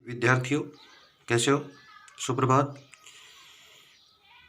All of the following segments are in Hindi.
विद्यार्थियों, कैसे हो? सुप्रभात।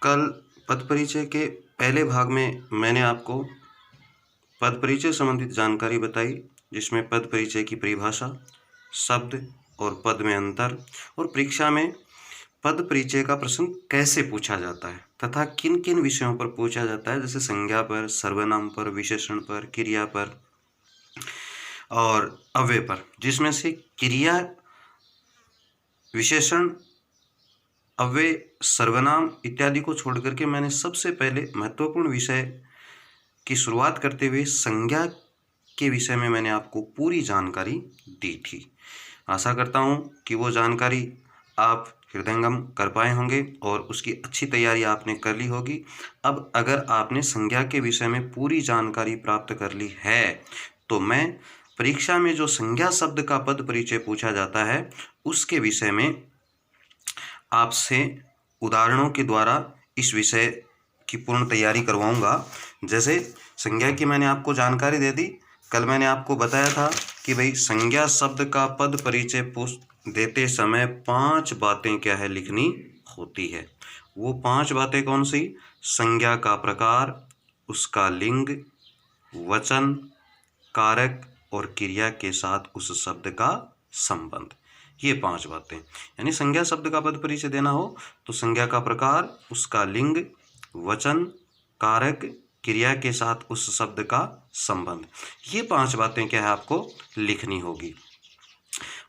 कल पद परिचय के पहले भाग में मैंने आपको पद परिचय संबंधित जानकारी बताई, जिसमें पद परिचय की परिभाषा, शब्द और पद में अंतर, और परीक्षा में पद परिचय का प्रश्न कैसे पूछा जाता है तथा किन किन विषयों पर पूछा जाता है, जैसे संज्ञा पर, सर्वनाम पर, विशेषण पर, क्रिया पर और अव्यय पर। जिसमें से क्रिया, विशेषण, अव्यय, सर्वनाम इत्यादि को छोड़ करके मैंने सबसे पहले महत्वपूर्ण विषय की शुरुआत करते हुए संज्ञा के विषय में मैंने आपको पूरी जानकारी दी थी। आशा करता हूँ कि वो जानकारी आप हृदयंगम कर पाए होंगे और उसकी अच्छी तैयारी आपने कर ली होगी। अब अगर आपने संज्ञा के विषय में पूरी जानकारी प्राप्त कर ली है तो मैं परीक्षा में जो संज्ञा शब्द का पद परिचय पूछा जाता है उसके विषय में आपसे उदाहरणों के द्वारा इस विषय की पूर्ण तैयारी करवाऊंगा। जैसे संज्ञा की मैंने आपको जानकारी दे दी। कल मैंने आपको बताया था कि भाई संज्ञा शब्द का पद परिचय देते समय 5 बातें क्या है लिखनी होती है। वो 5 बातें कौन सी? संज्ञा का प्रकार, उसका लिंग, वचन, कारक और क्रिया के साथ उस शब्द का संबंध। ये 5 बातें, यानी संज्ञा शब्द का पद परिचय देना हो तो संज्ञा का प्रकार, उसका लिंग, वचन, कारक, क्रिया के साथ उस शब्द का संबंध, ये 5 बातें क्या है आपको लिखनी होगी।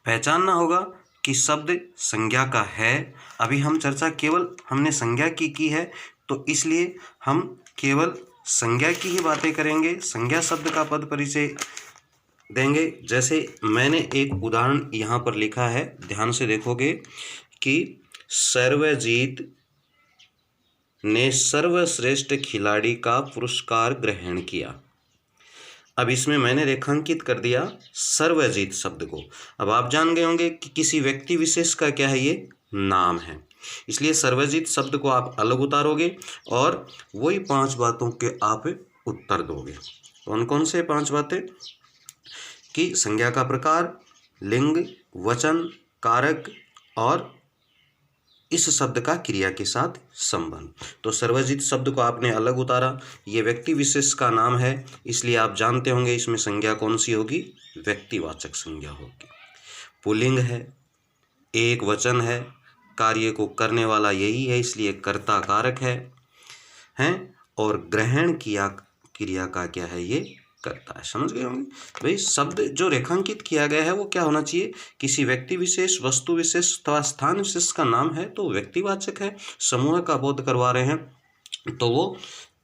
पहचानना होगा कि शब्द संज्ञा का है। अभी हम चर्चा केवल हमने संज्ञा की है, तो इसलिए हम केवल संज्ञा की ही बातें करेंगे, संज्ञा शब्द का पद परिचय देंगे। जैसे मैंने एक उदाहरण यहाँ पर लिखा है, ध्यान से देखोगे कि सर्वजीत ने सर्वश्रेष्ठ खिलाड़ी का पुरस्कार ग्रहण किया। अब इसमें मैंने रेखांकित कर दिया सर्वजीत शब्द को। अब आप जान गए होंगे कि किसी व्यक्ति विशेष का क्या है, ये नाम है, इसलिए सर्वजीत शब्द को आप अलग उतारोगे और वही 5 बातों के आप उत्तर दोगे। कौन कौन से 5 बातें? कि संज्ञा का प्रकार, लिंग, वचन, कारक और इस शब्द का क्रिया के साथ संबंध। तो सर्वजित शब्द को आपने अलग उतारा, ये व्यक्ति विशेष का नाम है, इसलिए आप जानते होंगे इसमें संज्ञा कौन सी होगी? व्यक्तिवाचक संज्ञा होगी। पुल्लिंग है, एक वचन है, कार्य को करने वाला यही है, इसलिए कर्ता कारक है और ग्रहण किया क्रिया का क्या है, ये करता है। समझ गए होंगे भाई। शब्द जो रेखांकित किया गया है वो क्या होना चाहिए? किसी व्यक्ति विशेष, वस्तु विशेष अथवा स्थान विशेष का नाम है तो व्यक्तिवाचक है। समूह का बोध करवा रहे हैं तो वो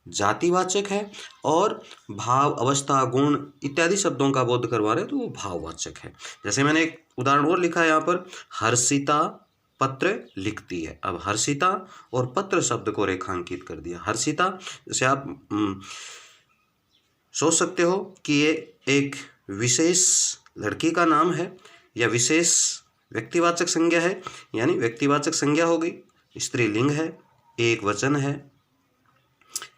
जातिवाचक है, और भाव, अवस्था, गुण इत्यादि शब्दों का बोध करवा रहे हैं तो वो भाववाचक है। जैसे मैंने एक उदाहरण और लिखा है यहाँ पर, हर्षिता पत्र लिखती है। अब हर्षिता और पत्र शब्द को रेखांकित कर दिया। हर्षिता, जैसे आप सोच सकते हो कि ये एक विशेष लड़की का नाम है या विशेष व्यक्तिवाचक संज्ञा है, यानी व्यक्तिवाचक संज्ञा हो गई, स्त्रीलिंग है, एक वचन है,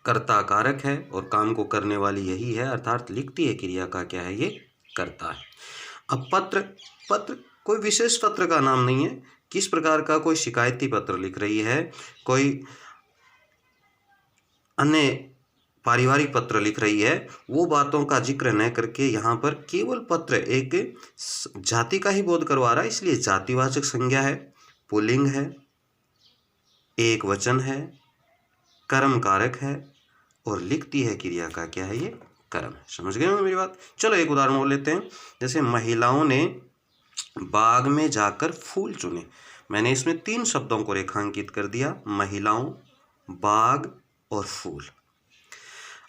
कर्ता कारक है और काम को करने वाली यही है, अर्थात लिखती है क्रिया का क्या है, ये करता है। अब पत्र कोई विशेष पत्र का नाम नहीं है। किस प्रकार का? कोई शिकायती पत्र लिख रही है, कोई अन्य पारिवारिक पत्र लिख रही है, वो बातों का जिक्र न करके यहाँ पर केवल पत्र एक जाति का ही बोध करवा रहा है, इसलिए जातिवाचक संज्ञा है, पुल्लिंग है, एक वचन है, कर्म कारक है और लिखती है क्रिया का क्या है, ये कर्म है। समझ गए मेरी बात? चलो एक उदाहरण और लेते हैं। जैसे महिलाओं ने बाग में जाकर फूल चुने। मैंने इसमें 3 शब्दों को रेखांकित कर दिया, महिलाओं, बाग और फूल।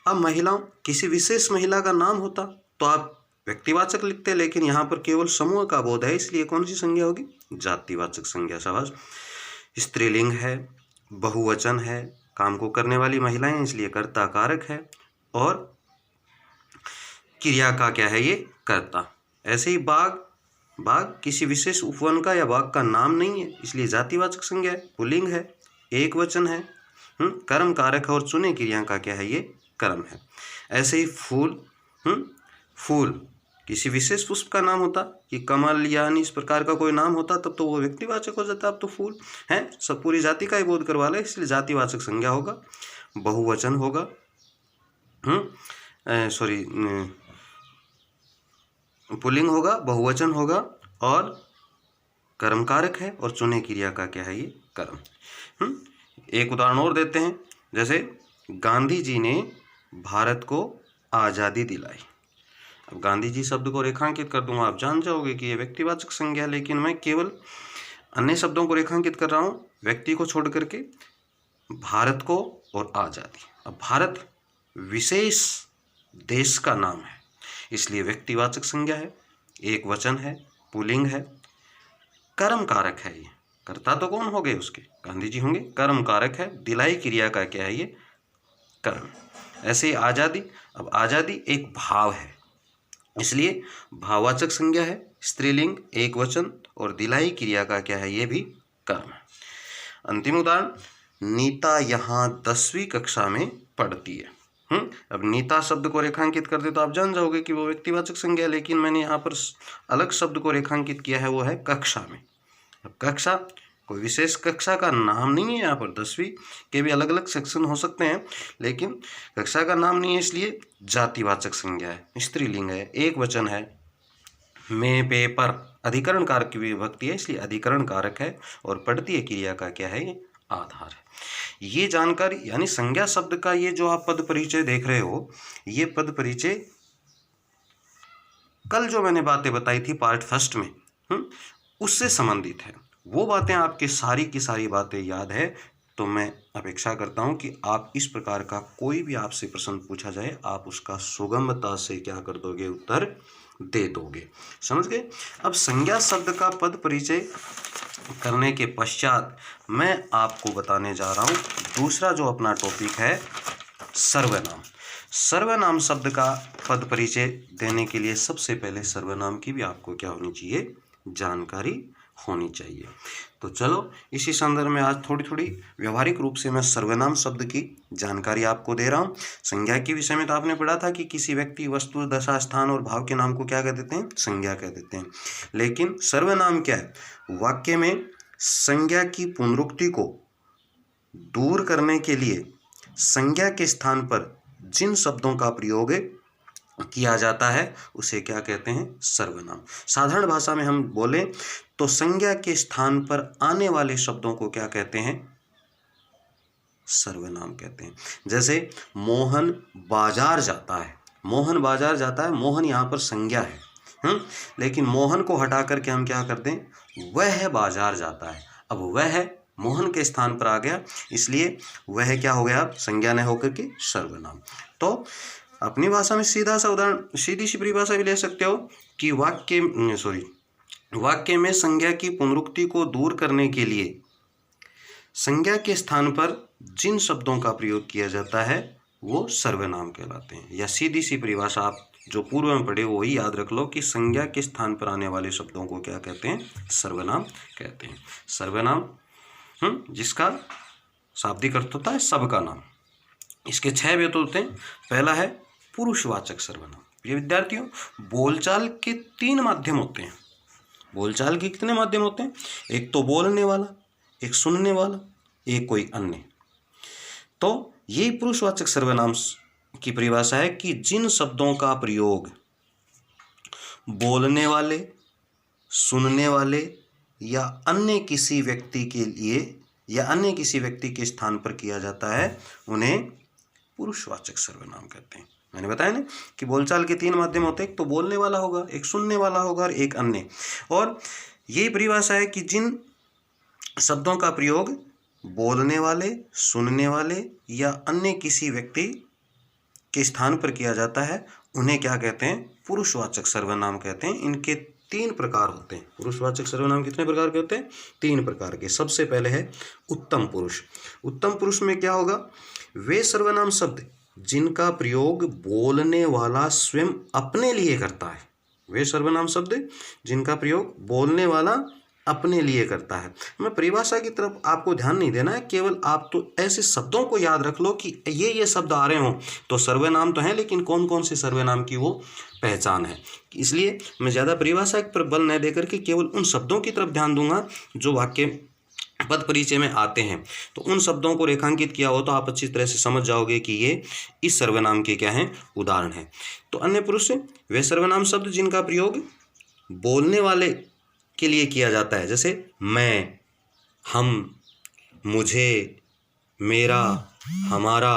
अब महिलाओं, किसी विशेष महिला का नाम होता तो आप व्यक्तिवाचक लिखते, लेकिन यहाँ पर केवल समूह का बोध है, इसलिए कौन सी संज्ञा होगी? जातिवाचक संज्ञा। शाबाश। स्त्रीलिंग है, बहुवचन है, काम को करने वाली महिलाएं हैं, इसलिए कर्ता कारक है और क्रिया का क्या है, ये कर्ता। ऐसे ही बाग किसी विशेष उपवन का या बाग का नाम नहीं है, इसलिए जातिवाचक संज्ञा है, पुल्लिंग है, एक वचन है, कर्म कारक है और चुने क्रिया का क्या है, ये कर्म है। ऐसे ही फूल किसी विशेष पुष्प का नाम होता कि कमल या अन्य इस प्रकार का कोई नाम होता तब तो वो व्यक्तिवाचक हो जाता। अब तो फूल है सब पूरी जाति का ही बोध करवा ले, इसलिए जातिवाचक संज्ञा होगा, बहुवचन होगा, सॉरी पुल्लिंग होगा, बहुवचन होगा और कर्मकारक है और चुने क्रिया का क्या है ये कर्म। एक उदाहरण और देते हैं, जैसे गांधी जी ने भारत को आज़ादी दिलाई। अब गांधी जी शब्द को रेखांकित कर दूंगा, आप जान जाओगे कि ये व्यक्तिवाचक संज्ञा, लेकिन मैं केवल अन्य शब्दों को रेखांकित कर रहा हूँ, व्यक्ति को छोड़ करके भारत को और आज़ादी। अब भारत विशेष देश का नाम है, इसलिए व्यक्तिवाचक संज्ञा है, एक वचन है, पुल्लिंग है, कर्म कारक है। ये कर्ता तो कौन हो गए उसके, गांधी जी होंगे, कर्म कारक है, दिलाई क्रिया का क्या है ये कर्म। ऐसे ही आज़ादी, अब आज़ादी एक भाव है, इसलिए भाववाचक संज्ञा है, स्त्रीलिंग, एक वचन और दिलाई क्रिया का क्या है ये भी कर्म है। अंतिम उदाहरण, नीता यहाँ 10वीं कक्षा में पढ़ती है। अब नीता शब्द को रेखांकित कर दे तो आप जान जाओगे कि वो व्यक्तिवाचक संज्ञा है, लेकिन मैंने यहाँ पर अलग शब्द को रेखांकित किया है, वो है कक्षा में। अब कक्षा कोई विशेष कक्षा का नाम नहीं है, यहाँ पर 10वीं के भी अलग अलग सेक्शन हो सकते हैं, लेकिन कक्षा का नाम नहीं है, इसलिए जातिवाचक संज्ञा है, स्त्रीलिंग है, एक वचन है, में पे पर अधिकरण कारक की विभक्ति है, इसलिए अधिकरण कारक है और पढ़ती है क्रिया का क्या है ये आधार है। ये जानकारी यानी संज्ञा शब्द का ये जो आप पद परिचय देख रहे हो, ये पद परिचय कल जो मैंने बातें बताई थी पार्ट फर्स्ट में उससे संबंधित है। वो बातें आपके सारी की सारी बातें याद है, तो मैं अपेक्षा करता हूं कि आप इस प्रकार का कोई भी आपसे प्रश्न पूछा जाए आप उसका सुगमता से क्या कर दोगे, उत्तर दे दोगे। समझ गए। अब संज्ञा शब्द का पद परिचय करने के पश्चात मैं आपको बताने जा रहा हूं दूसरा जो अपना टॉपिक है सर्वनाम। सर्वनाम शब्द का पद परिचय देने के लिए सबसे पहले सर्वनाम की भी आपको क्या होनी चाहिए, जानकारी होनी चाहिए। तो चलो इसी संदर्भ में आज थोड़ी थोड़ी व्यवहारिक रूप से मैं सर्वनाम शब्द की जानकारी आपको दे रहा हूँ। संज्ञा के विषय में तो आपने पढ़ा था कि किसी व्यक्ति, वस्तु, दशा, स्थान और भाव के नाम को क्या कह देते हैं, संज्ञा कह देते हैं। लेकिन सर्वनाम क्या है, वाक्य में संज्ञा की पुनरुक्ति को दूर करने के लिए संज्ञा के स्थान पर जिन शब्दों का प्रयोग किया जाता है उसे क्या कहते हैं, सर्वनाम। साधारण भाषा में हम बोलें तो संज्ञा के स्थान पर आने वाले शब्दों को क्या कहते हैं, सर्वनाम कहते हैं। जैसे मोहन बाजार जाता है, मोहन बाजार जाता है, मोहन यहाँ पर संज्ञा है, लेकिन मोहन को हटा करके हम क्या कर दें, वह बाजार जाता है। अब वह मोहन के स्थान पर आ गया, इसलिए वह क्या हो गया, संज्ञा न होकर के सर्वनाम। तो अपनी भाषा में सीधा सा उदाहरण, सीधी सी परिभाषा भी ले सकते हो कि वाक्य में संज्ञा की पुनरुक्ति को दूर करने के लिए संज्ञा के स्थान पर जिन शब्दों का प्रयोग किया जाता है वो सर्वनाम कहलाते हैं। या सीधी सी परिभाषा आप जो पूर्व में पढ़े वो ही याद रख लो कि संज्ञा के स्थान पर आने वाले शब्दों को क्या कहते हैं, सर्वनाम कहते हैं। सर्वनाम जिसका शाब्दिक अर्थ होता है सबका नाम। इसके 6 भेद होते हैं। पहला है पुरुषवाचक सर्वनाम। प्रिय विद्यार्थियों, बोलचाल के 3 माध्यम होते हैं। बोलचाल के कितने माध्यम होते हैं, एक तो बोलने वाला, एक सुनने वाला, एक कोई अन्य। तो ये पुरुषवाचक सर्वनाम की परिभाषा है कि जिन शब्दों का प्रयोग बोलने वाले, सुनने वाले या अन्य किसी व्यक्ति के लिए या अन्य किसी व्यक्ति के स्थान पर किया जाता है उन्हें पुरुषवाचक सर्वनाम कहते हैं। मैंने बताया ना कि बोलचाल के 3 माध्यम होते हैं, एक तो बोलने वाला होगा, एक सुनने वाला होगा और एक अन्य। और ये परिभाषा है कि जिन शब्दों का प्रयोग बोलने वाले, सुनने वाले या अन्य किसी व्यक्ति के स्थान पर किया जाता है उन्हें क्या कहते हैं, पुरुषवाचक सर्वनाम कहते हैं। इनके 3 प्रकार होते हैं। पुरुषवाचक सर्वनाम कितने प्रकार के होते हैं, 3 प्रकार के। सबसे पहले है उत्तम पुरुष। उत्तम पुरुष में क्या होगा, वे सर्वनाम शब्द जिनका प्रयोग बोलने वाला स्वयं अपने लिए करता है। वे सर्वनाम शब्द जिनका प्रयोग बोलने वाला अपने लिए करता है। मैं परिभाषा की तरफ आपको ध्यान नहीं देना है, केवल आप तो ऐसे शब्दों को याद रख लो कि ये शब्द आ रहे हों तो सर्वनाम तो हैं, लेकिन कौन कौन से सर्वनाम की वो पहचान है। इसलिए मैं ज़्यादा परिभाषा पर बल न देकर के केवल उन शब्दों की तरफ ध्यान दूंगा जो वाक्य पद परिचय में आते हैं। तो उन शब्दों को रेखांकित किया हो तो आप अच्छी तरह से समझ जाओगे कि ये इस सर्वनाम के क्या हैं, उदाहरण हैं। तो अन्य पुरुष वे सर्वनाम शब्द जिनका प्रयोग बोलने वाले के लिए किया जाता है, जैसे मैं, हम, मुझे, मेरा, हमारा,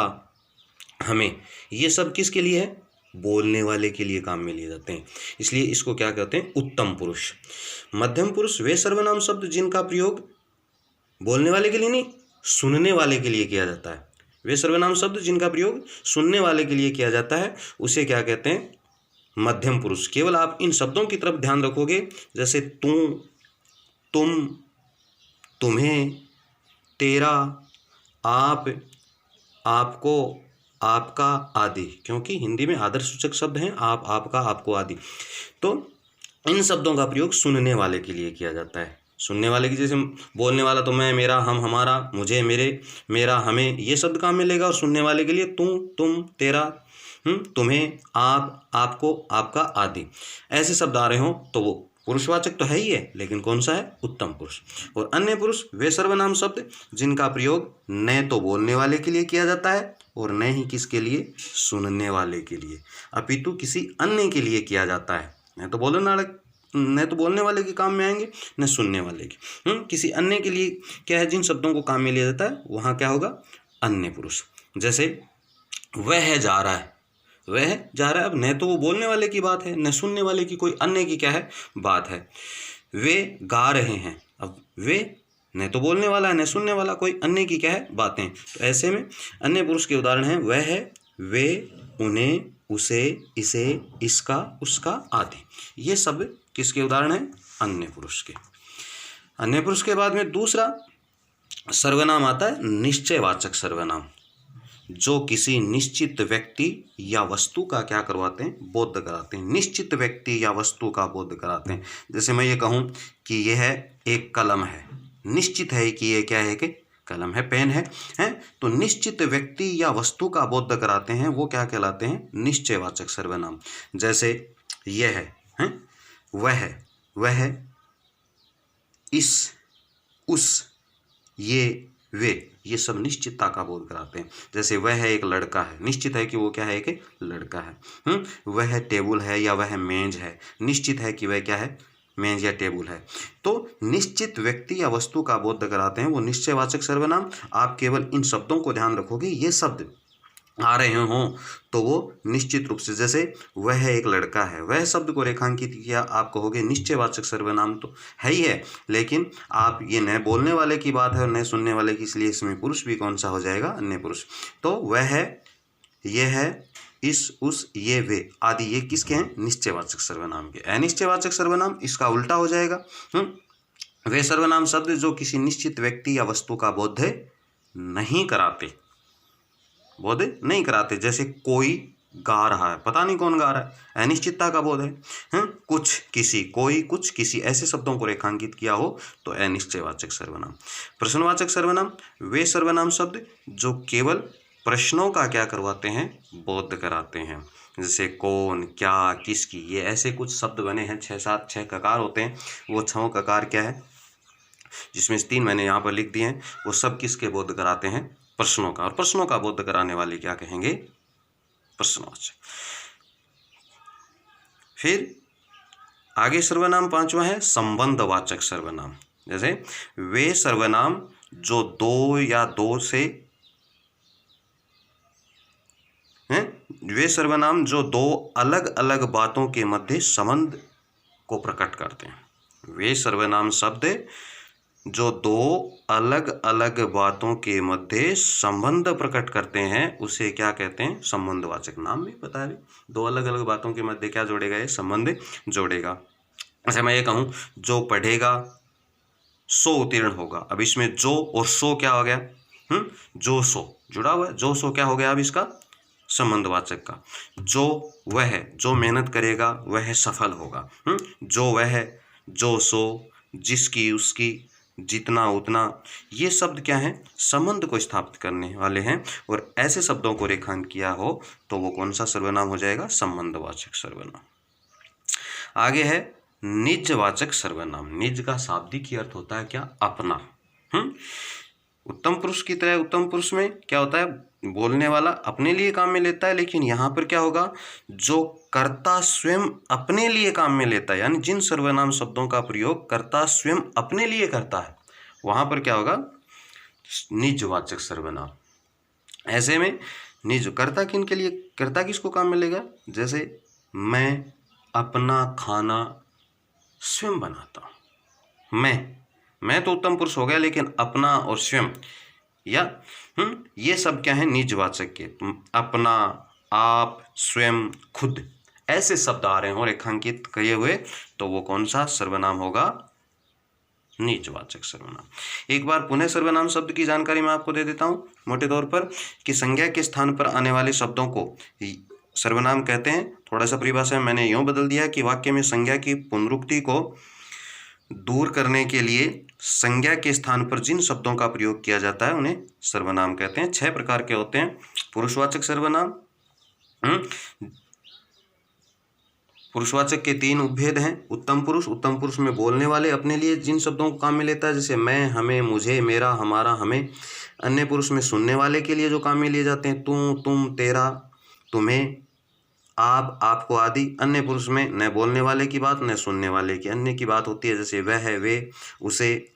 हमें, ये सब किसके लिए है, बोलने वाले के लिए काम में लिए जाते हैं, इसलिए इसको क्या कहते हैं, उत्तम पुरुष। मध्यम पुरुष वे सर्वनाम शब्द जिनका प्रयोग बोलने वाले के लिए नहीं, सुनने वाले के लिए किया जाता है। वे सर्वनाम शब्द जिनका प्रयोग सुनने वाले के लिए किया जाता है उसे क्या कहते हैं, मध्यम पुरुष। केवल आप इन शब्दों की तरफ ध्यान रखोगे, जैसे तू, तुम, तुम्हें, तेरा, आप, आपको, आपका आदि, क्योंकि हिंदी में आदर्शसूचक शब्द हैं आप, आपका, आपको आदि। तो इन शब्दों का प्रयोग सुनने वाले के लिए किया जाता है। सुनने वाले की, जैसे बोलने वाला तो मैं, मेरा, हम, हमारा, मुझे, मेरे, मेरा, हमें, ये शब्द काम में लेगा, और सुनने वाले के लिए तू, तुम, तेरा, तुम्हें, आप, आपको, आपका आदि, ऐसे शब्द आ रहे हों तो वो पुरुषवाचक तो है ही है, लेकिन कौन सा है, उत्तम पुरुष। और अन्य पुरुष वे सर्वनाम शब्द जिनका प्रयोग न तो बोलने वाले के लिए किया जाता है और न ही किसके लिए, सुनने वाले के लिए, अपितु किसी अन्य के लिए किया जाता है। न तो बोलने वाले के काम में आएंगे, न सुनने वाले के। किसी अन्य के लिए क्या है, जिन शब्दों को काम में लिया जाता है वहाँ क्या होगा, अन्य पुरुष। जैसे वह जा रहा है, वह जा रहा है, अब न तो वो बोलने वाले की बात है, न सुनने वाले की, कोई अन्य की क्या है, बात है। वे गा रहे हैं, अब वे न तो बोलने वाला है, न सुनने वाला, कोई अन्य की क्या है, बातें। तो ऐसे में अन्य पुरुष के उदाहरण हैं वह है, वे, उन्हें, उसे, इसे, इसका, उसका आदि। ये सब किसके उदाहरण हैं, अन्य पुरुष के। अन्य पुरुष के बाद में दूसरा सर्वनाम आता है निश्चयवाचक सर्वनाम, जो किसी निश्चित व्यक्ति या वस्तु का क्या करवाते हैं, बोध कराते हैं। निश्चित व्यक्ति या वस्तु का बोध कराते हैं। जैसे मैं ये कहूँ कि यह एक कलम है, निश्चित है कि ये क्या है, कि कलम है, पेन है, तो निश्चित व्यक्ति या वस्तु का बोध कराते हैं, वो क्या कहलाते हैं, निश्चयवाचक सर्वनाम। जैसे यह है, वह, इस, उस, वे, ये सब निश्चितता का बोध कराते हैं। जैसे वह एक लड़का है, निश्चित है कि वो क्या है, कि लड़का है। वह टेबल है या वह मेज है, निश्चित है कि वह क्या है, मेज या टेबल है। तो निश्चित व्यक्ति या वस्तु का बोध कराते हैं वो निश्चयवाचक सर्वनाम। आप केवल इन शब्दों को ध्यान रखोगे, ये शब्द आ रहे हों तो वो निश्चित रूप से, जैसे वह एक लड़का है, वह शब्द को रेखांकित किया, आप कहोगे निश्चयवाचक सर्वनाम तो है ही है, लेकिन आप ये न बोलने वाले की बात है और न सुनने वाले की, इसलिए इसमें पुरुष भी कौन सा हो जाएगा, अन्य पुरुष। तो वह है, ये है, इस, उस, ये, वे आदि, ये किसके हैं, निश्चयवाचक सर्वनाम के। अनिश्चयवाचक सर्वनाम इसका उल्टा हो जाएगा। वे सर्वनाम शब्द जो किसी निश्चित व्यक्ति या वस्तु का बोध नहीं कराते, बोध नहीं कराते। जैसे कोई गा रहा है, पता नहीं कौन गा रहा है, अनिश्चितता का बोध है। कुछ, किसी, कोई, कुछ, किसी, ऐसे शब्दों को रेखांकित किया हो तो अनिश्चयवाचक सर्वनाम। प्रश्नवाचक सर्वनाम वे सर्वनाम शब्द जो केवल प्रश्नों का क्या करवाते हैं, बोध कराते हैं। जैसे कौन, क्या, किसकी, ये ऐसे कुछ शब्द बने हैं, 6 ककार होते हैं। वो 6 ककार क्या है, जिसमें से 3 मैंने यहाँ पर लिख दिए हैं, वो सब किसके बोध कराते हैं, प्रश्नों का। और प्रश्नों का बोध कराने वाले क्या कहेंगे, प्रश्नवाचक। फिर आगे सर्वनाम 5वां है संबंधवाचक सर्वनाम। जैसे वे सर्वनाम जो दो या दो से वे सर्वनाम जो दो अलग अलग बातों के मध्य संबंध को प्रकट करते हैं। वे सर्वनाम शब्द जो दो अलग अलग बातों के मध्य संबंध प्रकट करते हैं उसे क्या कहते हैं, संबंधवाचक। नाम भी पता है, दो अलग अलग बातों के मध्य क्या जोड़ेगा, ये संबंध जोड़ेगा। ऐसे मैं ये कहूँ जो पढ़ेगा सो उत्तीर्ण होगा। अब इसमें जो और सो क्या हो गया, जो सो जुड़ा हुआ है, जो सो क्या हो गया अब इसका, संबंधवाचक का। जो वह जो मेहनत करेगा वह सफल होगा। जो वह, जो सो, जिसकी, उसकी, जितना, उतना, ये शब्द क्या हैं? संबंध को स्थापित करने वाले हैं। और ऐसे शब्दों को रेखांकित किया हो तो वो कौन सा सर्वनाम हो जाएगा? संबंधवाचक सर्वनाम। आगे है निजवाचक सर्वनाम। निज का शाब्दिक ही अर्थ होता है क्या? अपना। उत्तम पुरुष की तरह उत्तम पुरुष में क्या होता है? बोलने वाला अपने लिए काम में लेता है, लेकिन यहाँ पर क्या होगा? जो कर्ता स्वयं अपने लिए काम में लेता है, यानी जिन सर्वनाम शब्दों का प्रयोग कर्ता स्वयं अपने लिए करता है, वहां पर क्या होगा? निजवाचक सर्वनाम। ऐसे में निज कर्ता किन के लिए, कर्ता किसको काम में लेगा? जैसे मैं अपना खाना स्वयं बनाता हूं। मैं तो उत्तम पुरुष हो गया, लेकिन अपना और स्वयं या ये सब क्या है? निजवाचक के। अपना, आप, स्वयं, खुद, ऐसे शब्द आ रहे हो रेखांकित किए हुए, तो वो कौन सा सर्वनाम होगा? निजवाचक सर्वनाम। एक बार पुनः सर्वनाम शब्द की जानकारी मैं आपको दे देता हूं मोटे तौर पर, कि संज्ञा के स्थान पर आने वाले शब्दों को सर्वनाम कहते हैं। थोड़ा सा परिभाषा में मैंने यूं बदल दिया कि वाक्य में संज्ञा की पुनरुक्ति को दूर करने के लिए संज्ञा के स्थान पर जिन शब्दों का प्रयोग किया जाता है उन्हें सर्वनाम कहते हैं। 6 प्रकार के होते हैं पुरुषवाचक सर्वनाम। पुरुषवाचक के 3 उपभेद हैं। उत्तम पुरुष में बोलने वाले अपने लिए जिन शब्दों को काम में लेता है, जैसे मैं, हमें, मुझे, मेरा, हमारा, हमें। अन्य पुरुष में सुनने वाले के लिए जो काम में लिए जाते हैं, तू, तुम, तेरा, तुम्हें, आप, आपको आदि। अन्य पुरुष में न बोलने वाले की बात न सुनने वाले की अन्य की बात होती है, जैसे वह, वे, उसे,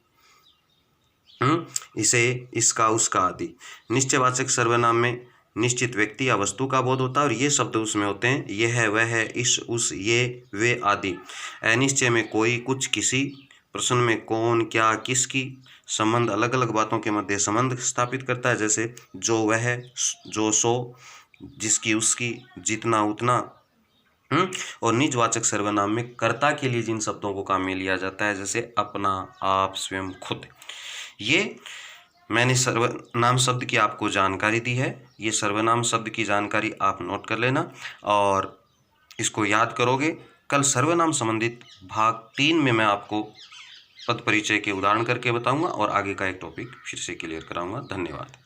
इसे, इसका, उसका आदि। निश्चयवाचक सर्वनाम में निश्चित व्यक्ति या वस्तु का बोध होता है और ये शब्द उसमें होते हैं, यह, वह, इस, उस, ये, वे आदि। अनिश्चय में कोई, कुछ, किसी। प्रश्न में कौन, क्या, किसकी। संबंध अलग अलग बातों के मध्य संबंध स्थापित करता है, जैसे जो, वह, जो, सो, जिसकी, उसकी, जितना, उतना। और निजवाचक सर्वनाम में कर्ता के लिए जिन शब्दों को काम में लिया जाता है, जैसे अपना, आप, स्वयं, खुद। ये मैंने सर्वनाम शब्द की आपको जानकारी दी है। ये सर्वनाम शब्द की जानकारी आप नोट कर लेना और इसको याद करोगे। कल सर्वनाम संबंधित भाग 3 में मैं आपको पद परिचय के उदाहरण करके बताऊंगा और आगे का एक टॉपिक फिर से क्लियर कराऊंगा। धन्यवाद।